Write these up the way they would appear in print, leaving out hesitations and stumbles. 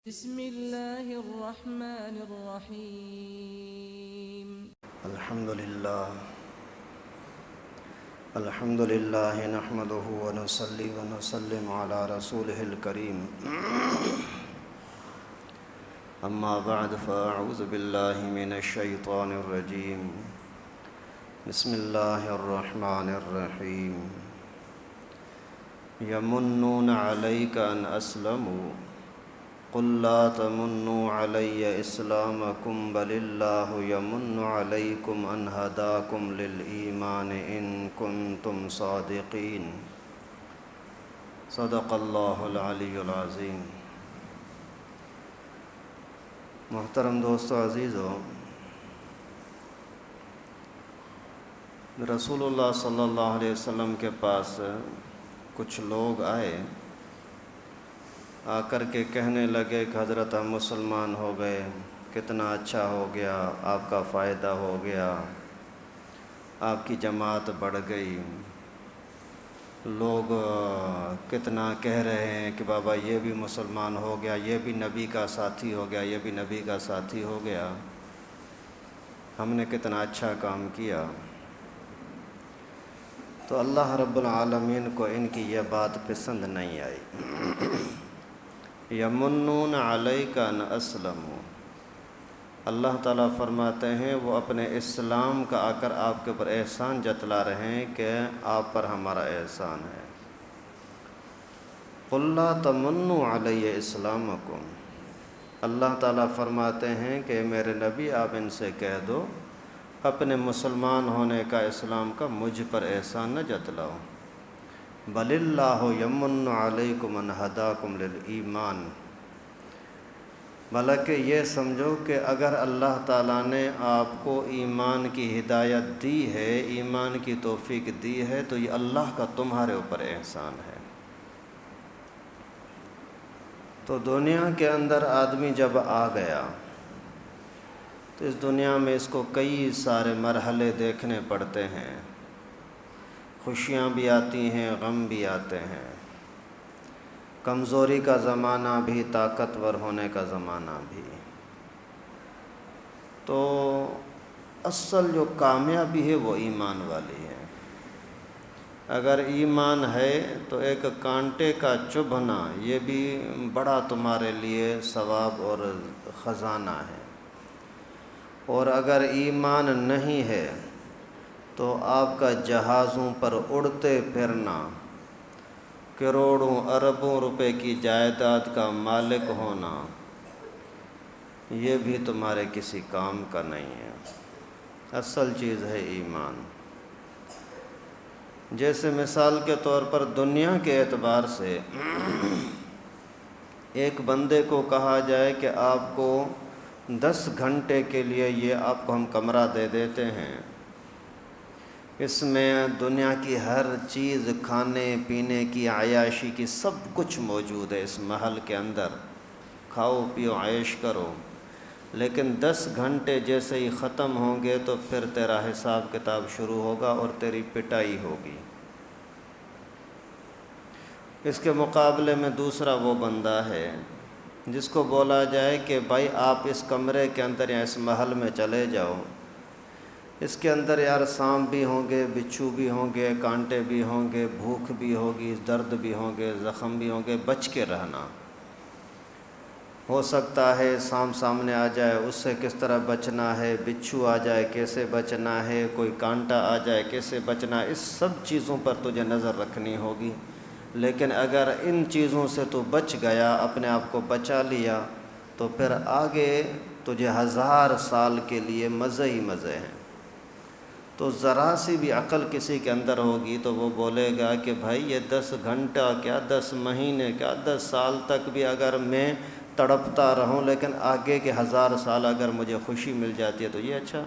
بسم الله الرحمن الرحيم. الحمد لله نحمده ونصلي ونسلم على رسوله الكريم. أما بعد فأعوذ بالله من الشيطان الرجيم. بسم الله الرحمن الرحيم. يمنون عليك أن أسلموا قل لا تمنوا علي إسلامكم بل الله يمن عليكم أن هداكم للإيمان إن كنتم صادقين. صدق الله العلی العظیم. محترم دوستو عزیزو، رسول اللہ صلی اللہ علیہ وسلم کے پاس کچھ لوگ آئے، آ کر کے کہنے لگے کہ حضرت ہم مسلمان ہو گئے، کتنا اچھا ہو گیا، آپ کا فائدہ ہو گیا، آپ کی جماعت بڑھ گئی. لوگ کتنا کہہ رہے ہیں کہ بابا یہ بھی مسلمان ہو گیا، یہ بھی نبی کا ساتھی ہو گیا، یہ بھی نبی کا ساتھی ہو گیا، ہم نے کتنا اچھا کام کیا. تو اللہ رب العالمین کو ان کی یہ بات پسند نہیں آئی. یمنون علیک ان اسلموا، اللہ تعالیٰ فرماتے ہیں وہ اپنے اسلام کا آ کر آپ کے اوپر احسان جتلا رہے ہیں کہ آپ پر ہمارا احسان ہے. قل لا تمنوا علی اسلامکم، اللہ تعالیٰ فرماتے ہیں کہ میرے نبی آپ ان سے کہہ دو اپنے مسلمان ہونے کا، اسلام کا مجھ پر احسان نہ جتلاؤ. بل اللہ یمن علیکم ان ہداکم للایمان، بلکہ یہ سمجھو کہ اگر اللہ تعالیٰ نے آپ کو ایمان کی ہدایت دی ہے، ایمان کی توفیق دی ہے، تو یہ اللہ کا تمہارے اوپر احسان ہے. تو دنیا کے اندر آدمی جب آ گیا تو اس دنیا میں اس کو کئی سارے مرحلے دیکھنے پڑتے ہیں. خوشیاں بھی آتی ہیں، غم بھی آتے ہیں، کمزوری کا زمانہ بھی، طاقتور ہونے کا زمانہ بھی. تو اصل جو کامیابی ہے وہ ایمان والی ہے. اگر ایمان ہے تو ایک کانٹے کا چبھنا یہ بھی بڑا تمہارے لیے ثواب اور خزانہ ہے. اور اگر ایمان نہیں ہے تو آپ کا جہازوں پر اڑتے پھرنا، کروڑوں اربوں روپے کی جائیداد کا مالک ہونا، یہ بھی تمہارے کسی کام کا نہیں ہے. اصل چیز ہے ایمان. جیسے مثال کے طور پر دنیا کے اعتبار سے ایک بندے کو کہا جائے کہ آپ کو 10 گھنٹے کے لیے یہ آپ کو ہم کمرہ دے دیتے ہیں، اس میں دنیا کی ہر چیز، کھانے پینے کی، عیاشی کی، سب کچھ موجود ہے اس محل کے اندر، کھاؤ پیو عیش کرو. لیکن 10 گھنٹے جیسے ہی ختم ہوں گے تو پھر تیرا حساب کتاب شروع ہوگا اور تیری پٹائی ہوگی. اس کے مقابلے میں دوسرا وہ بندہ ہے جس کو بولا جائے کہ بھائی آپ اس کمرے کے اندر یا اس محل میں چلے جاؤ، اس کے اندر یار سانپ بھی ہوں گے، بچھو بھی ہوں گے، کانٹے بھی ہوں گے، بھوک بھی ہوگی، درد بھی ہوں گے، زخم بھی ہوں گے، بچ کے رہنا. ہو سکتا ہے سانپ سامنے آ جائے، اس سے کس طرح بچنا ہے، بچھو آ جائے کیسے بچنا ہے، کوئی کانٹا آ جائے کیسے بچنا ہے، اس سب چیزوں پر تجھے نظر رکھنی ہوگی. لیکن اگر ان چیزوں سے تو بچ گیا، اپنے آپ کو بچا لیا، تو پھر آگے تجھے 1000 سال کے لیے مزے ہی مزے ہیں. تو ذرا سی بھی عقل کسی کے اندر ہوگی تو وہ بولے گا کہ بھائی یہ 10 گھنٹہ کیا، 10 مہینے کیا، 10 سال تک بھی اگر میں تڑپتا رہوں لیکن آگے کے 1000 سال اگر مجھے خوشی مل جاتی ہے تو یہ اچھا.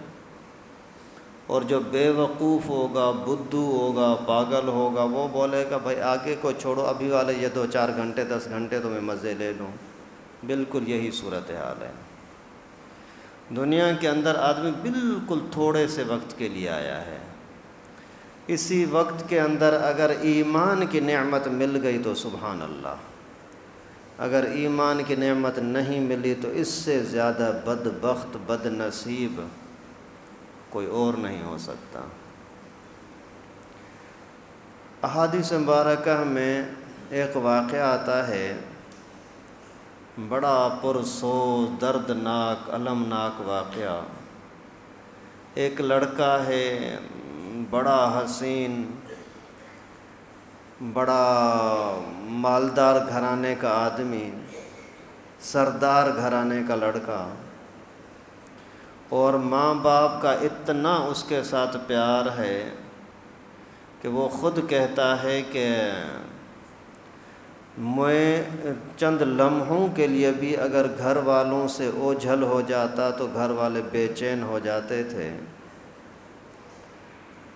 اور جو بے وقوف ہوگا، بدھو ہوگا، پاگل ہوگا، وہ بولے گا بھائی آگے کو چھوڑو، ابھی والے یہ 2-4 گھنٹے 10 گھنٹے تو میں مزے لے لوں. بالکل یہی صورتحال ہے. دنیا کے اندر آدمی بالکل تھوڑے سے وقت کے لیے آیا ہے. اسی وقت کے اندر اگر ایمان کی نعمت مل گئی تو سبحان اللہ. اگر ایمان کی نعمت نہیں ملی تو اس سے زیادہ بدبخت بد نصیب کوئی اور نہیں ہو سکتا۔ احادیث مبارکہ میں ایک واقعہ آتا ہے، بڑا پرسوز دردناک المناک واقعہ۔ ایک لڑکا ہے، بڑا حسین، بڑا مالدار گھرانے کا آدمی، سردار گھرانے کا لڑکا، اور ماں باپ کا اتنا اس کے ساتھ پیار ہے کہ وہ خود کہتا ہے کہ میں چند لمحوں کے لیے بھی اگر گھر والوں سے اوجھل ہو جاتا تو گھر والے بے چین ہو جاتے تھے۔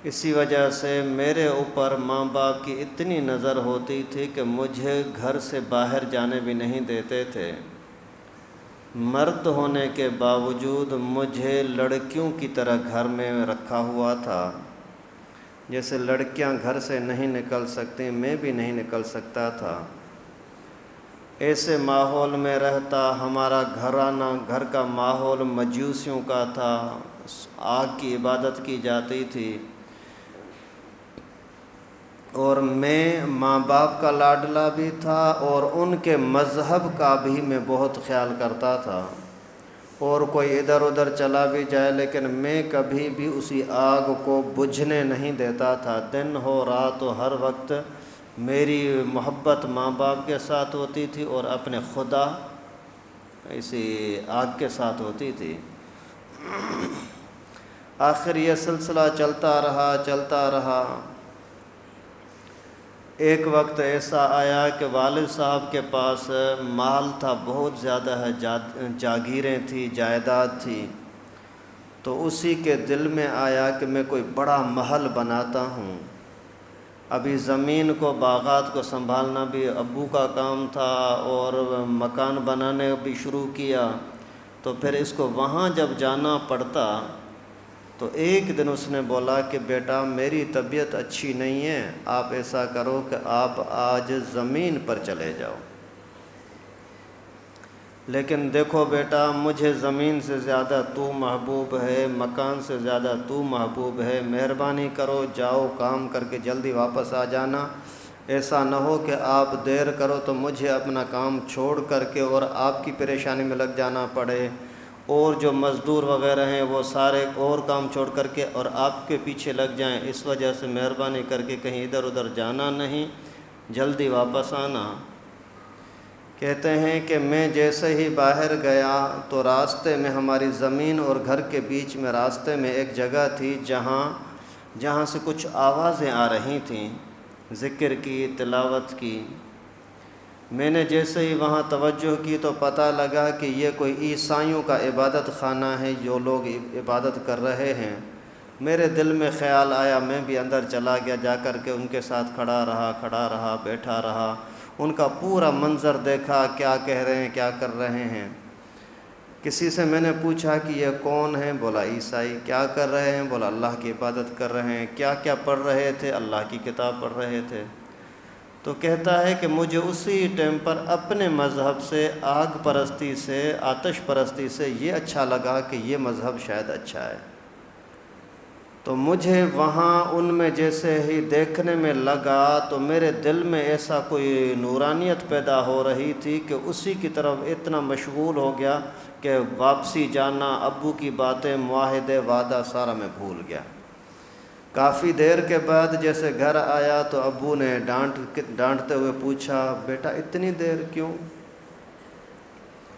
اسی وجہ سے میرے اوپر ماں باپ کی اتنی نظر ہوتی تھی کہ مجھے گھر سے باہر جانے بھی نہیں دیتے تھے۔ مرد ہونے کے باوجود مجھے لڑکیوں کی طرح گھر میں رکھا ہوا تھا، جیسے لڑکیاں گھر سے نہیں نکل سکتی میں بھی نہیں نکل سکتا تھا۔ ایسے ماحول میں رہتا، ہمارا گھر کا ماحول مجوسیوں کا تھا، آگ کی عبادت کی جاتی تھی، اور میں ماں باپ کا لاڈلا بھی تھا اور ان کے مذہب کا بھی میں بہت خیال کرتا تھا، اور کوئی ادھر ادھر چلا بھی جائے لیکن میں کبھی بھی اسی آگ کو بجھنے نہیں دیتا تھا۔ دن ہو رات ہو ہر وقت میری محبت ماں باپ کے ساتھ ہوتی تھی اور اپنے خدا اسی آگ کے ساتھ ہوتی تھی۔ آخر یہ سلسلہ چلتا رہا۔ ایک وقت ایسا آیا کہ والد صاحب کے پاس مال تھا، بہت زیادہ ہے، جاگیریں تھیں، جائیداد تھی، تو اسی کے دل میں آیا کہ میں کوئی بڑا محل بناتا ہوں۔ ابھی زمین کو باغات کو سنبھالنا بھی ابو کا کام تھا اور مکان بنانے بھی شروع کیا، تو پھر اس کو وہاں جب جانا پڑتا تو ایک دن اس نے بولا کہ بیٹا میری طبیعت اچھی نہیں ہے، آپ ایسا کرو کہ آپ آج زمین پر چلے جاؤ، لیکن دیکھو بیٹا مجھے زمین سے زیادہ تو محبوب ہے، مکان سے زیادہ تو محبوب ہے، مہربانی کرو جاؤ کام کر کے جلدی واپس آ جانا، ایسا نہ ہو کہ آپ دیر کرو تو مجھے اپنا کام چھوڑ کر کے اور آپ کی پریشانی میں لگ جانا پڑے، اور جو مزدور وغیرہ ہیں وہ سارے اور کام چھوڑ کر کے اور آپ کے پیچھے لگ جائیں، اس وجہ سے مہربانی کر کے کہیں ادھر ادھر جانا نہیں، جلدی واپس آنا۔ کہتے ہیں کہ میں جیسے ہی باہر گیا تو راستے میں ہماری زمین اور گھر کے بیچ میں راستے میں ایک جگہ تھی جہاں سے کچھ آوازیں آ رہی تھیں، ذکر کی، تلاوت کی۔ میں نے جیسے ہی وہاں توجہ کی تو پتہ لگا کہ یہ کوئی عیسائیوں کا عبادت خانہ ہے، جو لوگ عبادت کر رہے ہیں۔ میرے دل میں خیال آیا، میں بھی اندر چلا گیا، جا کر کے ان کے ساتھ کھڑا رہا، بیٹھا رہا، ان کا پورا منظر دیکھا، کیا کہہ رہے ہیں، کیا کر رہے ہیں۔ کسی سے میں نے پوچھا کہ یہ کون ہیں؟ بولا عیسائی۔ کیا کر رہے ہیں؟ بولا اللہ کی عبادت کر رہے ہیں۔ کیا کیا پڑھ رہے تھے؟ اللہ کی کتاب پڑھ رہے تھے۔ تو کہتا ہے کہ مجھے اسی ٹائم پر اپنے مذہب سے، آگ پرستی سے، آتش پرستی سے یہ اچھا لگا کہ یہ مذہب شاید اچھا ہے۔ تو مجھے وہاں ان میں جیسے ہی دیکھنے میں لگا تو میرے دل میں ایسا کوئی نورانیت پیدا ہو رہی تھی کہ اسی کی طرف اتنا مشغول ہو گیا کہ واپسی جانا، ابو کی باتیں، معاہدے، وعدہ سارا میں بھول گیا۔ کافی دیر کے بعد جیسے گھر آیا تو ابو نے ڈانٹتے ہوئے پوچھا، بیٹا اتنی دیر کیوں؟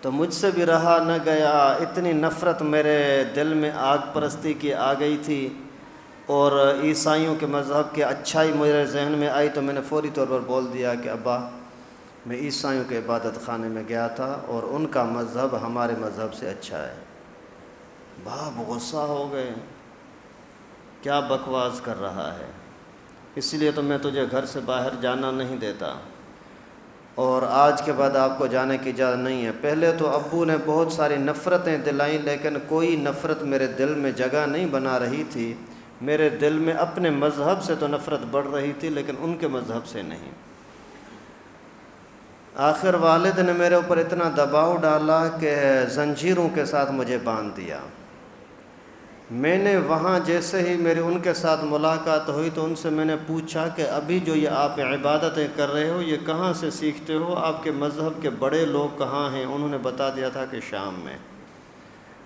تو مجھ سے بھی رہا نہ گیا، اتنی نفرت میرے دل میں آگ پرستی کی آ گئی تھی اور عیسائیوں کے مذہب کی اچھائی میرے ذہن میں آئی، تو میں نے فوری طور پر بول دیا کہ ابا میں عیسائیوں کے عبادت خانے میں گیا تھا اور ان کا مذہب ہمارے مذہب سے اچھا ہے۔ باپ غصہ ہو گئے، کیا بکواس کر رہا ہے، اس لیے تو میں تجھے گھر سے باہر جانا نہیں دیتا اور آج کے بعد آپ کو جانے کی اجازت نہیں ہے۔ پہلے تو ابو نے بہت ساری نفرتیں دلائیں لیکن کوئی نفرت میرے دل میں جگہ نہیں بنا رہی تھی۔ میرے دل میں اپنے مذہب سے تو نفرت بڑھ رہی تھی لیکن ان کے مذہب سے نہیں۔ آخر والد نے میرے اوپر اتنا دباؤ ڈالا کہ زنجیروں کے ساتھ مجھے باندھ دیا۔ میں نے وہاں جیسے ہی میری ان کے ساتھ ملاقات ہوئی تو ان سے میں نے پوچھا کہ ابھی جو یہ آپ عبادتیں کر رہے ہو یہ کہاں سے سیکھتے ہو، آپ کے مذہب کے بڑے لوگ کہاں ہیں؟ انہوں نے بتا دیا تھا کہ شام میں۔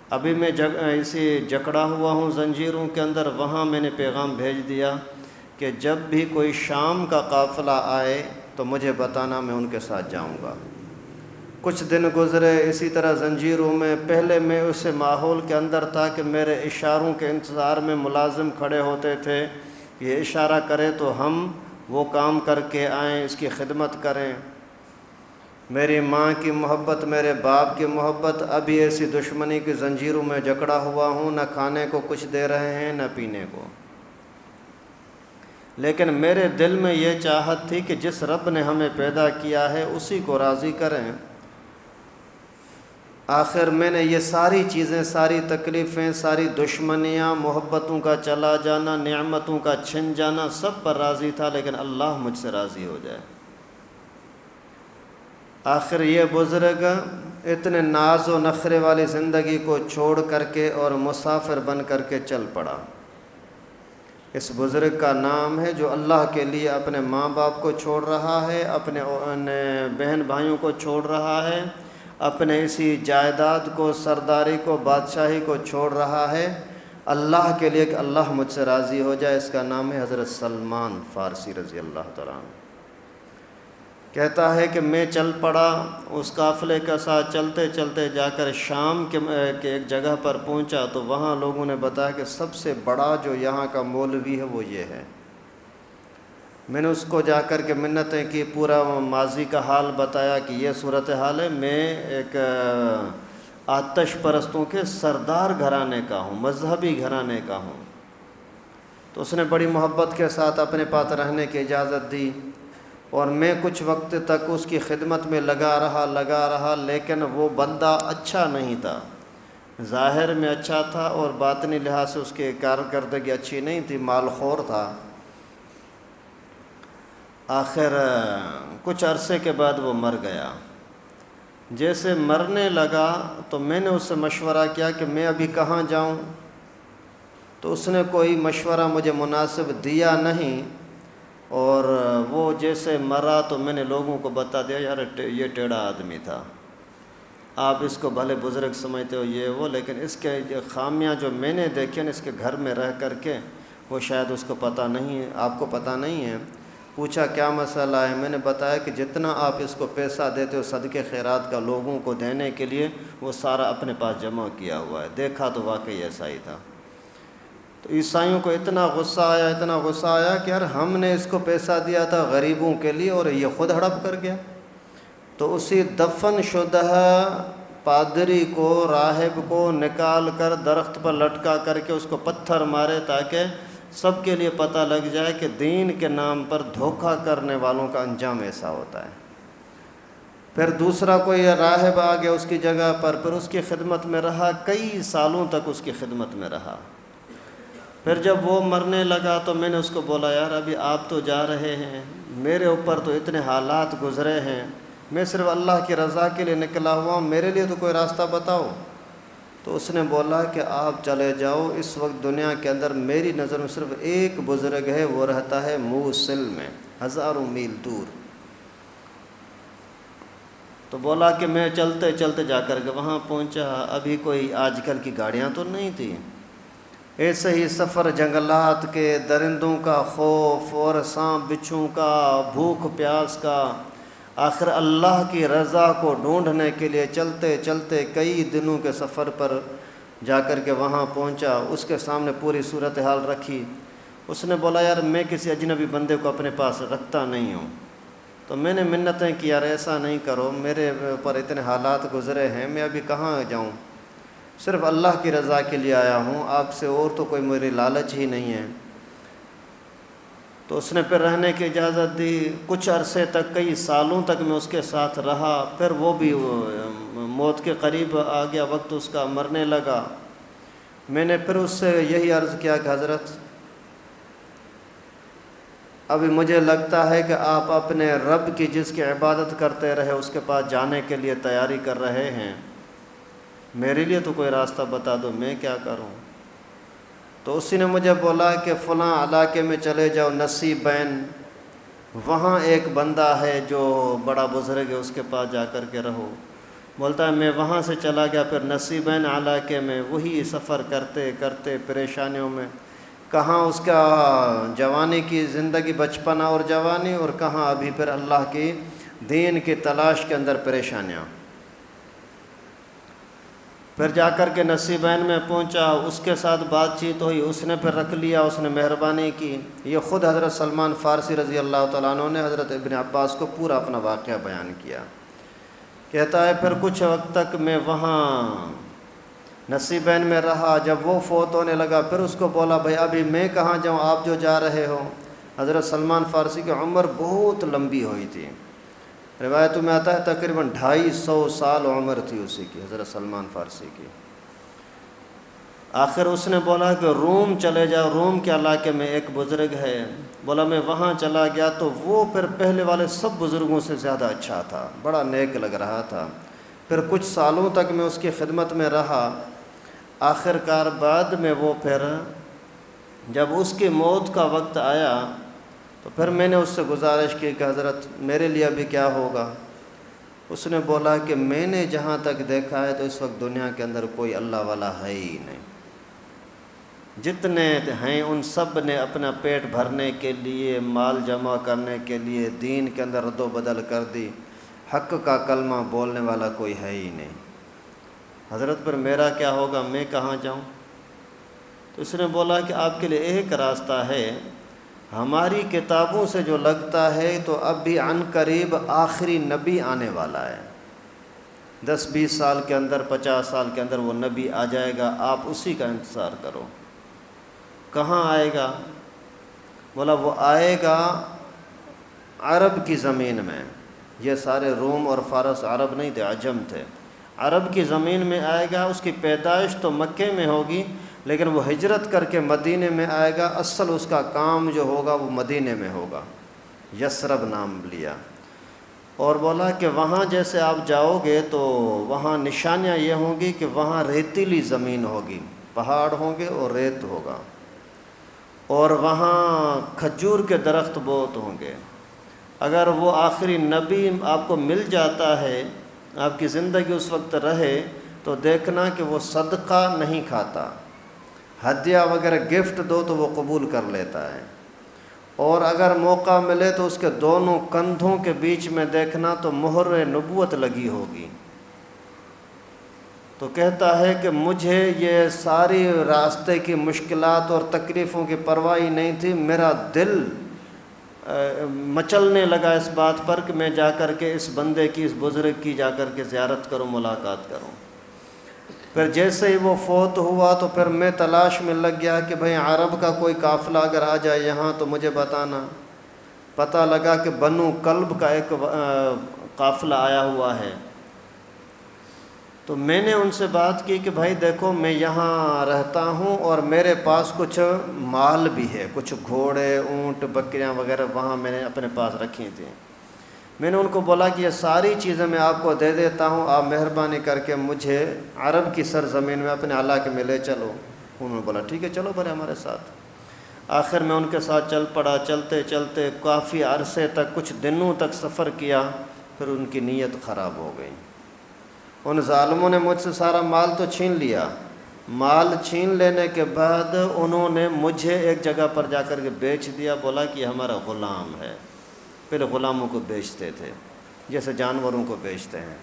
ابھی میں اسی جکڑا ہوا ہوں زنجیروں کے اندر، وہاں میں نے پیغام بھیج دیا کہ جب بھی کوئی شام کا قافلہ آئے تو مجھے بتانا، میں ان کے ساتھ جاؤں گا۔ کچھ دن گزرے اسی طرح زنجیروں میں۔ پہلے میں اس ماحول کے اندر تھا کہ میرے اشاروں کے انتظار میں ملازم کھڑے ہوتے تھے، یہ اشارہ کرے تو ہم وہ کام کر کے آئیں، اس کی خدمت کریں۔ میری ماں کی محبت، میرے باپ کی محبت، ابھی ایسی دشمنی کی زنجیروں میں جکڑا ہوا ہوں، نہ کھانے کو کچھ دے رہے ہیں نہ پینے کو۔ لیکن میرے دل میں یہ چاہت تھی کہ جس رب نے ہمیں پیدا کیا ہے اسی کو راضی کریں۔ آخر میں نے یہ ساری چیزیں، ساری تکلیفیں، ساری دشمنیاں، محبتوں کا چلا جانا، نعمتوں کا چھن جانا، سب پر راضی تھا، لیکن اللہ مجھ سے راضی ہو جائے۔ آخر یہ بزرگ اتنے ناز و نخرے والی زندگی کو چھوڑ کر کے اور مسافر بن کر کے چل پڑا۔ اس بزرگ کا نام ہے جو اللہ کے لیے اپنے ماں باپ کو چھوڑ رہا ہے، اپنے بہن بھائیوں کو چھوڑ رہا ہے، اپنے اسی جائیداد کو، سرداری کو، بادشاہی کو چھوڑ رہا ہے اللہ کے لیے کہ اللہ مجھ سے راضی ہو جائے۔ اس کا نام ہے حضرت سلمان فارسی رضی اللہ تعالیٰ عنہ۔ کہتا ہے کہ میں چل پڑا اس قافلے کے ساتھ، چلتے چلتے جا کر شام کے ایک جگہ پر پہنچا تو وہاں لوگوں نے بتایا کہ سب سے بڑا جو یہاں کا مولوی ہے وہ یہ ہے۔ میں نے اس کو جا کر کے منتیں کی، پورا ماضی کا حال بتایا کہ یہ صورتحال ہے، میں ایک آتش پرستوں کے سردار گھرانے کا ہوں، مذہبی گھرانے کا ہوں۔ تو اس نے بڑی محبت کے ساتھ اپنے پاس رہنے کی اجازت دی، اور میں کچھ وقت تک اس کی خدمت میں لگا رہا، لیکن وہ بندہ اچھا نہیں تھا۔ ظاہر میں اچھا تھا اور باطنی لحاظ سے اس کی کارکردگی اچھی نہیں تھی، مال خور تھا۔ آخر کچھ عرصے کے بعد وہ مر گیا۔ جیسے مرنے لگا تو میں نے اس سے مشورہ کیا کہ میں ابھی کہاں جاؤں، تو اس نے کوئی مشورہ مجھے مناسب دیا نہیں، اور وہ جیسے مرا تو میں نے لوگوں کو بتا دیا یار یہ ٹیڑھا آدمی تھا، آپ اس کو بھلے بزرگ سمجھتے ہو یہ وہ، لیکن اس کے خامیاں جو میں نے دیکھیں اس کے گھر میں رہ کر کے وہ شاید اس کو پتہ نہیں ہے، آپ کو پتہ نہیں ہے۔ پوچھا کیا مسئلہ ہے؟ میں نے بتایا کہ جتنا آپ اس کو پیسہ دیتے ہو صدقے خیرات کا لوگوں کو دینے کے لیے، وہ سارا اپنے پاس جمع کیا ہوا ہے۔ دیکھا تو واقعی ایسا ہی تھا۔ تو عیسائیوں کو اتنا غصہ آیا کہ یار ہم نے اس کو پیسہ دیا تھا غریبوں کے لیے اور یہ خود ہڑپ کر گیا۔ تو اسی دفن شدہ پادری کو، راہب کو نکال کر درخت پر لٹکا کر کے اس کو پتھر مارے تاکہ سب کے لیے پتہ لگ جائے کہ دین کے نام پر دھوکہ کرنے والوں کا انجام ایسا ہوتا ہے۔ پھر دوسرا کوئی راہب آ گیا اس کی جگہ پر، پھر اس کی خدمت میں رہا، کئی سالوں تک اس کی خدمت میں رہا۔ پھر جب وہ مرنے لگا تو میں نے اس کو بولا یار ابھی آپ تو جا رہے ہیں، میرے اوپر تو اتنے حالات گزرے ہیں، میں صرف اللہ کی رضا کے لیے نکلا ہوا ہوں، میرے لیے تو کوئی راستہ بتاؤ۔ تو اس نے بولا کہ آپ چلے جاؤ، اس وقت دنیا کے اندر میری نظر میں صرف ایک بزرگ ہے، وہ رہتا ہے موصل میں، ہزاروں میل دور۔ تو بولا کہ میں چلتے چلتے جا کر کے وہاں پہنچا۔ ابھی کوئی آج کل کی گاڑیاں تو نہیں تھیں، ایسے ہی سفر جنگلات کے، درندوں کا خوف اور سانپ بچھو کا، بھوک پیاس کا۔ آخر اللہ کی رضا کو ڈھونڈنے کے لیے چلتے چلتے کئی دنوں کے سفر پر جا کر کے وہاں پہنچا۔ اس کے سامنے پوری صورتحال رکھی۔ اس نے بولا یار میں کسی اجنبی بندے کو اپنے پاس رکھتا نہیں ہوں۔ تو میں نے منتیں کی یار ایسا نہیں کرو، میرے اوپر اتنے حالات گزرے ہیں، میں ابھی کہاں جاؤں، صرف اللہ کی رضا کے لیے آیا ہوں، آپ سے اور تو کوئی میری لالچ ہی نہیں ہے۔ تو اس نے پھر رہنے کی اجازت دی۔ کچھ عرصے تک، کئی سالوں تک میں اس کے ساتھ رہا۔ پھر وہ بھی موت کے قریب آ گیا، وقت اس کا مرنے لگا۔ میں نے پھر اس سے یہی عرض کیا کہ حضرت ابھی مجھے لگتا ہے کہ آپ اپنے رب کی جس کی عبادت کرتے رہے اس کے پاس جانے کے لیے تیاری کر رہے ہیں، میرے لیے تو کوئی راستہ بتا دو، میں کیا کروں؟ تو اسی نے مجھے بولا کہ فلاں علاقے میں چلے جاؤ، نصیبین، وہاں ایک بندہ ہے جو بڑا بزرگ ہے، اس کے پاس جا کر کے رہو۔ بولتا ہے میں وہاں سے چلا گیا، پھر نصیبین علاقے میں وہی سفر کرتے کرتے پریشانیوں میں، کہاں اس کا جوانی کی زندگی، بچپنا اور جوانی، اور کہاں ابھی پھر اللہ کی دین کی تلاش کے اندر پریشانیاں۔ پھر جا کر کے نصیبین میں پہنچا، اس کے ساتھ بات چیت ہوئی، اس نے پھر رکھ لیا، اس نے مہربانی کی۔ یہ خود حضرت سلمان فارسی رضی اللہ تعالیٰ عنہ نے حضرت ابن عباس کو پورا اپنا واقعہ بیان کیا۔ کہتا ہے پھر کچھ وقت تک میں وہاں نصیبین میں رہا، جب وہ فوت ہونے لگا پھر اس کو بولا بھائی ابھی میں کہاں جاؤں، آپ جو جا رہے ہو۔ حضرت سلمان فارسی کی عمر بہت لمبی ہوئی تھی، روایتوں میں آتا ہے تقریباً 250 سال عمر تھی اسی کی، حضرت سلمان فارسی کی۔ آخر اس نے بولا کہ روم چلے جاؤ، روم کے علاقے میں ایک بزرگ ہے۔ بولا میں وہاں چلا گیا تو وہ پھر پہلے والے سب بزرگوں سے زیادہ اچھا تھا، بڑا نیک لگ رہا تھا۔ پھر کچھ سالوں تک میں اس کی خدمت میں رہا۔ آخر کار بعد میں وہ پھر جب اس کی موت کا وقت آیا تو پھر میں نے اس سے گزارش کی کہ حضرت میرے لیے ابھی کیا ہوگا؟ اس نے بولا کہ میں نے جہاں تک دیکھا ہے تو اس وقت دنیا کے اندر کوئی اللہ والا ہے ہی نہیں، جتنے ہیں ان سب نے اپنا پیٹ بھرنے کے لیے، مال جمع کرنے کے لیے دین کے اندر رد و بدل کر دی، حق کا کلمہ بولنے والا کوئی ہے ہی نہیں۔ حضرت پر میرا کیا ہوگا، میں کہاں جاؤں؟ تو اس نے بولا کہ آپ کے لیے ایک راستہ ہے، ہماری کتابوں سے جو لگتا ہے تو اب بھی عن قریب آخری نبی آنے والا ہے، 10-20 سال کے اندر، 50 سال کے اندر وہ نبی آ جائے گا، آپ اسی کا انتظار کرو۔ کہاں آئے گا؟ بولا وہ آئے گا عرب کی زمین میں، یہ سارے روم اور فارس عرب نہیں تھے، عجم تھے، عرب کی زمین میں آئے گا۔ اس کی پیدائش تو مکے میں ہوگی لیکن وہ ہجرت کر کے مدینے میں آئے گا، اصل اس کا کام جو ہوگا وہ مدینے میں ہوگا، یثرب نام لیا۔ اور بولا کہ وہاں جیسے آپ جاؤ گے تو وہاں نشانیاں یہ ہوں گی کہ وہاں ریتیلی زمین ہوگی، پہاڑ ہوں گے اور ریت ہوگا، اور وہاں کھجور کے درخت بہت ہوں گے۔ اگر وہ آخری نبی آپ کو مل جاتا ہے، آپ کی زندگی اس وقت رہے، تو دیکھنا کہ وہ صدقہ نہیں کھاتا، ہدیہ وغیرہ گفٹ دو تو وہ قبول کر لیتا ہے، اور اگر موقع ملے تو اس کے دونوں کندھوں کے بیچ میں دیکھنا تو مہر نبوت لگی ہوگی۔ تو کہتا ہے کہ مجھے یہ ساری راستے کی مشکلات اور تکلیفوں کی پرواہ نہیں تھی، میرا دل مچلنے لگا اس بات پر کہ میں جا کر کے اس بندے کی، اس بزرگ کی جا کر کے زیارت کروں، ملاقات کروں۔ پھر جیسے ہی وہ فوت ہوا تو پھر میں تلاش میں لگ گیا کہ بھئی عرب کا کوئی قافلہ اگر آ جائے یہاں تو مجھے بتانا۔ پتہ لگا کہ بنو کلب کا ایک قافلہ آیا ہوا ہے۔ تو میں نے ان سے بات کی کہ بھائی دیکھو میں یہاں رہتا ہوں اور میرے پاس کچھ مال بھی ہے، کچھ گھوڑے، اونٹ، بکریاں وغیرہ وہاں میں نے اپنے پاس رکھی تھیں۔ میں نے ان کو بولا کہ یہ ساری چیزیں میں آپ کو دے دیتا ہوں، آپ مہربانی کر کے مجھے عرب کی سرزمین میں اپنے علاقے میں لے چلو۔ انہوں نے بولا ٹھیک ہے چلو بھلے ہمارے ساتھ۔ آخر میں ان کے ساتھ چل پڑا، چلتے چلتے کافی عرصے تک، کچھ دنوں تک سفر کیا، پھر ان کی نیت خراب ہو گئی۔ ان ظالموں نے مجھ سے سارا مال تو چھین لیا، مال چھین لینے کے بعد انہوں نے مجھے ایک جگہ پر جا کر کے بیچ دیا، بولا کہ یہ ہمارا غلام ہے۔ پہلے غلاموں کو بیچتے تھے جیسے جانوروں کو بیچتے ہیں۔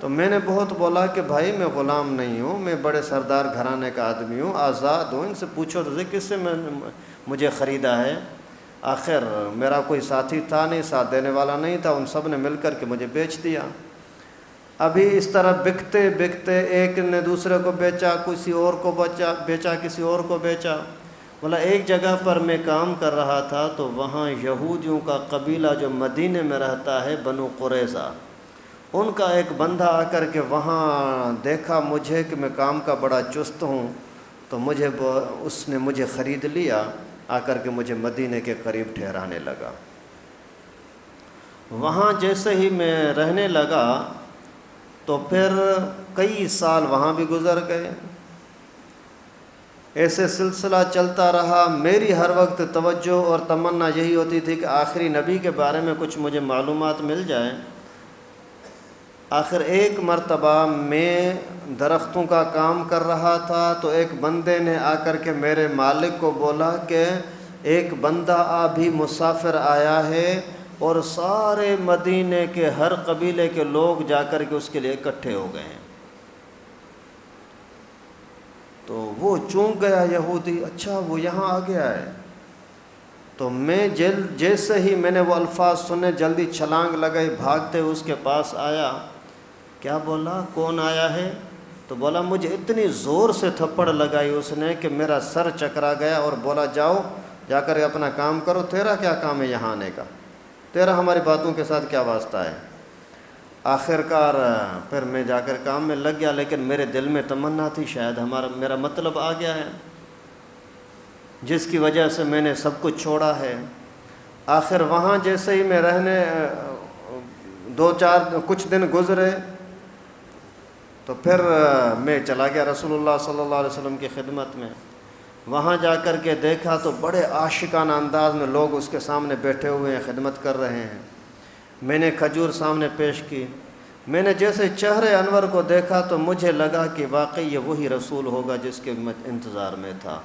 تو میں نے بہت بولا کہ بھائی میں غلام نہیں ہوں، میں بڑے سردار گھرانے کا آدمی ہوں، آزاد ہوں، ان سے پوچھو تو کس سے مجھے خریدا ہے؟ آخر میرا کوئی ساتھی تھا نہیں، ساتھ دینے والا نہیں تھا، ان سب نے مل کر کے مجھے بیچ دیا۔ ابھی اس طرح بکتے بکتے ایک نے دوسرے کو بیچا، کسی اور کو بیچا، کسی اور کو بیچا۔ بولا ایک جگہ پر میں کام کر رہا تھا تو وہاں یہودیوں کا قبیلہ جو مدینے میں رہتا ہے، بنو قریظہ، ان کا ایک بندہ آ کر کے وہاں دیکھا مجھے کہ میں کام کا بڑا چست ہوں، تو اس نے مجھے خرید لیا آ کر کے مجھے مدینے کے قریب ٹھہرانے لگا۔ وہاں جیسے ہی میں رہنے لگا تو پھر کئی سال وہاں بھی گزر گئے، ایسے سلسلہ چلتا رہا۔ میری ہر وقت توجہ اور تمنا یہی ہوتی تھی کہ آخری نبی کے بارے میں کچھ مجھے معلومات مل جائیں۔ آخر ایک مرتبہ میں درختوں کا کام کر رہا تھا تو ایک بندے نے آ کر کے میرے مالک کو بولا کہ ایک بندہ ابھی مسافر آیا ہے اور سارے مدینے کے ہر قبیلے کے لوگ جا کر کے اس کے لیے اکٹھے ہو گئے ہیں۔ تو وہ چونک گیا یہودی، اچھا وہ یہاں آ گیا ہے۔ تو میں جیسے ہی میں نے وہ الفاظ سنے جلدی چھلانگ لگائی، بھاگتے اس کے پاس آیا۔ کیا بولا؟ کون آیا ہے؟ تو بولا مجھے اتنی زور سے تھپڑ لگائی اس نے کہ میرا سر چکرا گیا، اور بولا جاؤ جا کر اپنا کام کرو، تیرا کیا کام ہے یہاں آنے کا، تیرا ہماری باتوں کے ساتھ کیا واسطہ ہے۔ آخر کار پھر میں جا کر کام میں لگ گیا، لیکن میرے دل میں تمنا تھی شاید میرا مطلب آ گیا ہے، جس کی وجہ سے میں نے سب کچھ چھوڑا ہے۔ آخر وہاں جیسے ہی میں رہنے کچھ دن گزرے تو پھر میں چلا گیا رسول اللہ صلی اللہ علیہ وسلم کی خدمت میں۔ وہاں جا کر کے دیکھا تو بڑے عاشقانہ انداز میں لوگ اس کے سامنے بیٹھے ہوئے ہیں، خدمت کر رہے ہیں۔ میں نے کھجور سامنے پیش کی۔ میں نے جیسے چہرے انور کو دیکھا تو مجھے لگا کہ واقعی یہ وہی رسول ہوگا جس کے میں انتظار میں تھا،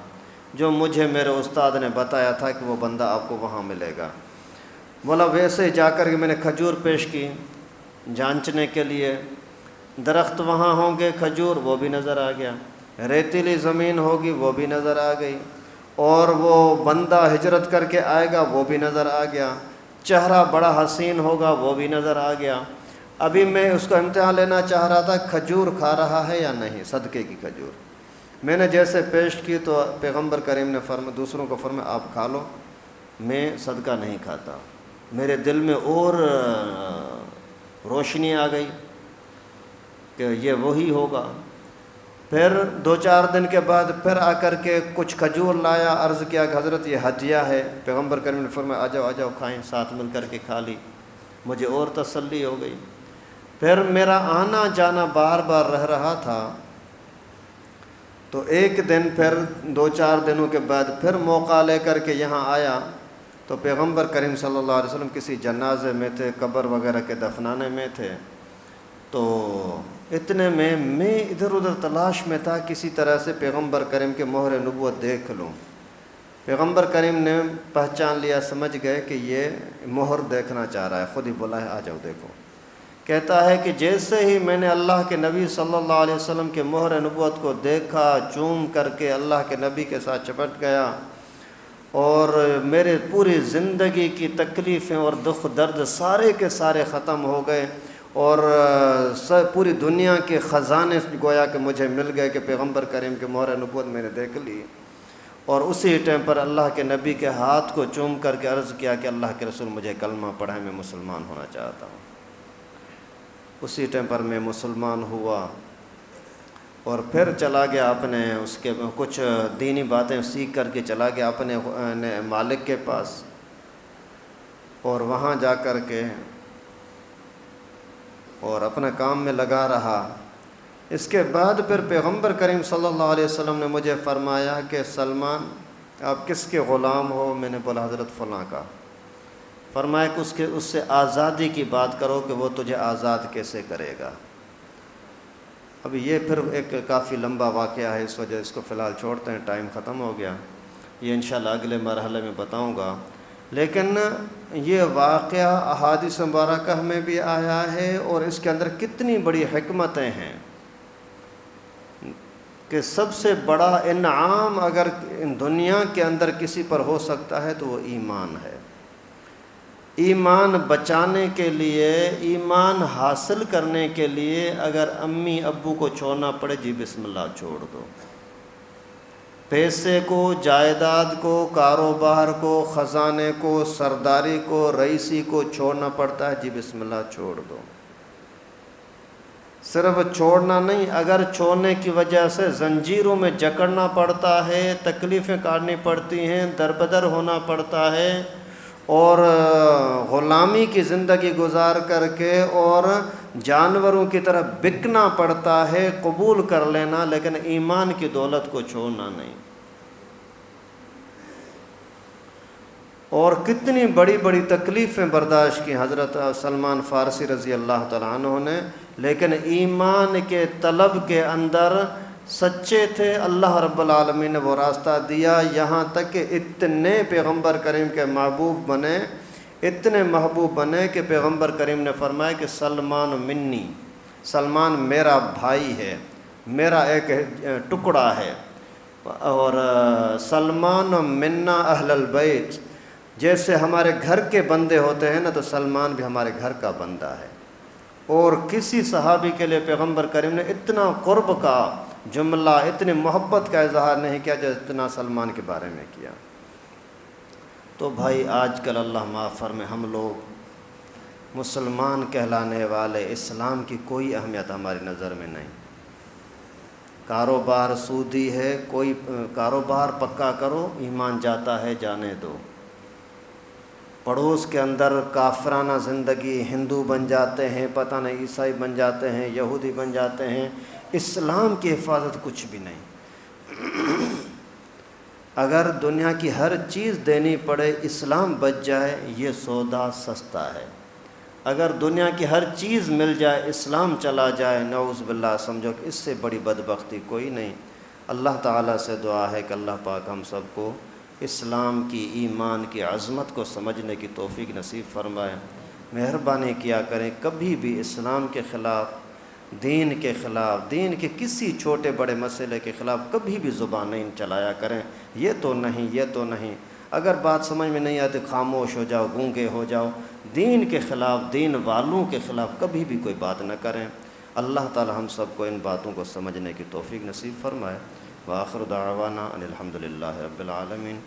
جو مجھے میرے استاد نے بتایا تھا کہ وہ بندہ آپ کو وہاں ملے گا۔ بولا ویسے جا کر کے میں نے کھجور پیش کی جانچنے کے لیے، درخت وہاں ہوں گے کھجور، وہ بھی نظر آ گیا، ریتیلی زمین ہوگی وہ بھی نظر آ گئی، اور وہ بندہ ہجرت کر کے آئے گا وہ بھی نظر آ گیا، چہرہ بڑا حسین ہوگا وہ بھی نظر آ گیا۔ ابھی میں اس کا امتحان لینا چاہ رہا تھا کھجور کھا رہا ہے یا نہیں، صدقے کی کھجور۔ میں نے جیسے پیش کی تو پیغمبر کریم نے دوسروں کو فرمایا آپ کھا لو، میں صدقہ نہیں کھاتا۔ میرے دل میں اور روشنی آ گئی کہ یہ وہی ہوگا۔ پھر 2-4 دن کے بعد پھر آ کر کے کچھ کھجور لایا، عرض کیا کہ حضرت یہ ہدیہ ہے۔ پیغمبر کریم نے فرمایا آ جاؤ کھائیں، ساتھ مل کر کے کھا لی۔ مجھے اور تسلی ہو گئی۔ پھر میرا آنا جانا بار بار رہ رہا تھا، تو ایک دن پھر 2-4 دنوں کے بعد پھر موقع لے کر کے یہاں آیا تو پیغمبر کریم صلی اللہ علیہ وسلم کسی جنازے میں تھے، قبر وغیرہ کے دفنانے میں تھے۔ تو اتنے میں ادھر ادھر تلاش میں تھا کسی طرح سے پیغمبر کریم کے مہر نبوت دیکھ لوں۔ پیغمبر کریم نے پہچان لیا، سمجھ گئے کہ یہ مہر دیکھنا چاہ رہا ہے، خود ہی بولا ہے آ جاؤ دیکھو۔ کہتا ہے کہ جیسے ہی میں نے اللہ کے نبی صلی اللہ علیہ وسلم کے مہر نبوت کو دیکھا، چوم کر کے اللہ کے نبی کے ساتھ چپٹ گیا، اور میرے پوری زندگی کی تکلیفیں اور دکھ درد سارے کے سارے ختم ہو گئے، اور پوری دنیا کے خزانے گویا کہ مجھے مل گئے کہ پیغمبر کریم کے مہر نبوت میں نے دیکھ لی۔ اور اسی ٹائم پر اللہ کے نبی کے ہاتھ کو چوم کر کے عرض کیا کہ اللہ کے رسول مجھے کلمہ پڑھائیں، میں مسلمان ہونا چاہتا ہوں۔ اسی ٹائم پر میں مسلمان ہوا، اور پھر چلا گیا اپنے اس کے کچھ دینی باتیں سیکھ کر کے چلا گیا اپنے مالک کے پاس، اور وہاں جا کر کے اور اپنے کام میں لگا رہا۔ اس کے بعد پھر پیغمبر کریم صلی اللہ علیہ وسلم نے مجھے فرمایا کہ سلمان آپ کس کے غلام ہو؟ میں نے بولا حضرت فلاں کا۔ فرمایا کہ اس سے آزادی کی بات کرو کہ وہ تجھے آزاد کیسے کرے گا۔ اب یہ پھر ایک کافی لمبا واقعہ ہے، اس وجہ اس کو فی الحال چھوڑتے ہیں، ٹائم ختم ہو گیا۔ یہ انشاءاللہ اگلے مرحلے میں بتاؤں گا۔ لیکن یہ واقعہ احادیث مبارکہ میں بھی آیا ہے، اور اس کے اندر کتنی بڑی حکمتیں ہیں کہ سب سے بڑا انعام اگر دنیا کے اندر کسی پر ہو سکتا ہے تو وہ ایمان ہے۔ ایمان بچانے کے لیے، ایمان حاصل کرنے کے لیے اگر امی ابو کو چھوڑنا پڑے، جی بسم اللہ چھوڑ دو۔ پیسے کو، جائیداد کو، کاروبار کو، خزانے کو، سرداری کو، رئیسی کو چھوڑنا پڑتا ہے، جی بسم اللہ چھوڑ دو۔ صرف چھوڑنا نہیں، اگر چھوڑنے کی وجہ سے زنجیروں میں جکڑنا پڑتا ہے، تکلیفیں کاٹنی پڑتی ہیں، دربدر ہونا پڑتا ہے، اور غلامی کی زندگی گزار کر کے اور جانوروں کی طرح بکنا پڑتا ہے، قبول کر لینا، لیکن ایمان کی دولت کو چھوڑنا نہیں۔ اور کتنی بڑی بڑی تکلیفیں برداشت کی حضرت سلمان فارسی رضی اللہ تعالیٰ عنہ نے، لیکن ایمان کے طلب کے اندر سچے تھے۔ اللہ رب العالمین نے وہ راستہ دیا، یہاں تک کہ اتنے پیغمبر کریم کے محبوب بنے، اتنے محبوب بنے کہ پیغمبر کریم نے فرمایا کہ سلمان منی، سلمان میرا بھائی ہے، میرا ایک ٹکڑا ہے، اور سلمان منا اہل البیت، جیسے ہمارے گھر کے بندے ہوتے ہیں نا، تو سلمان بھی ہمارے گھر کا بندہ ہے۔ اور کسی صحابی کے لیے پیغمبر کریم نے اتنا قرب کا جملہ، اتنی محبت کا اظہار نہیں کیا جتنا سلمان کے بارے میں کیا۔ تو بھائی آج کل اللہ معاف فرمائے، ہم لوگ مسلمان کہلانے والے، اسلام کی کوئی اہمیت ہماری نظر میں نہیں۔ کاروبار سودی ہے، کوئی کاروبار پکا کرو، ایمان جاتا ہے جانے دو۔ پڑوس کے اندر کافرانہ زندگی، ہندو بن جاتے ہیں، پتہ نہیں عیسائی بن جاتے ہیں، یہودی بن جاتے ہیں، اسلام کی حفاظت کچھ بھی نہیں۔ اگر دنیا کی ہر چیز دینی پڑے، اسلام بچ جائے، یہ سودا سستا ہے۔ اگر دنیا کی ہر چیز مل جائے، اسلام چلا جائے، نعوذ باللہ، سمجھو کہ اس سے بڑی بدبختی کوئی نہیں۔ اللہ تعالیٰ سے دعا ہے کہ اللہ پاک ہم سب کو اسلام کی، ایمان کی عظمت کو سمجھنے کی توفیق نصیب فرمائے۔ مہربانی کیا کریں، کبھی بھی اسلام کے خلاف، دین کے خلاف، دین کے کسی چھوٹے بڑے مسئلے کے خلاف کبھی بھی زبان نہیں چلایا کریں، یہ تو نہیں، یہ تو نہیں۔ اگر بات سمجھ میں نہیں آتی، خاموش ہو جاؤ، گونگے ہو جاؤ۔ دین کے خلاف، دین والوں کے خلاف کبھی بھی کوئی بات نہ کریں۔ اللہ تعالی ہم سب کو ان باتوں کو سمجھنے کی توفیق نصیب فرمائے۔ وآخر دعوانا ان الحمد للہ رب العالمین۔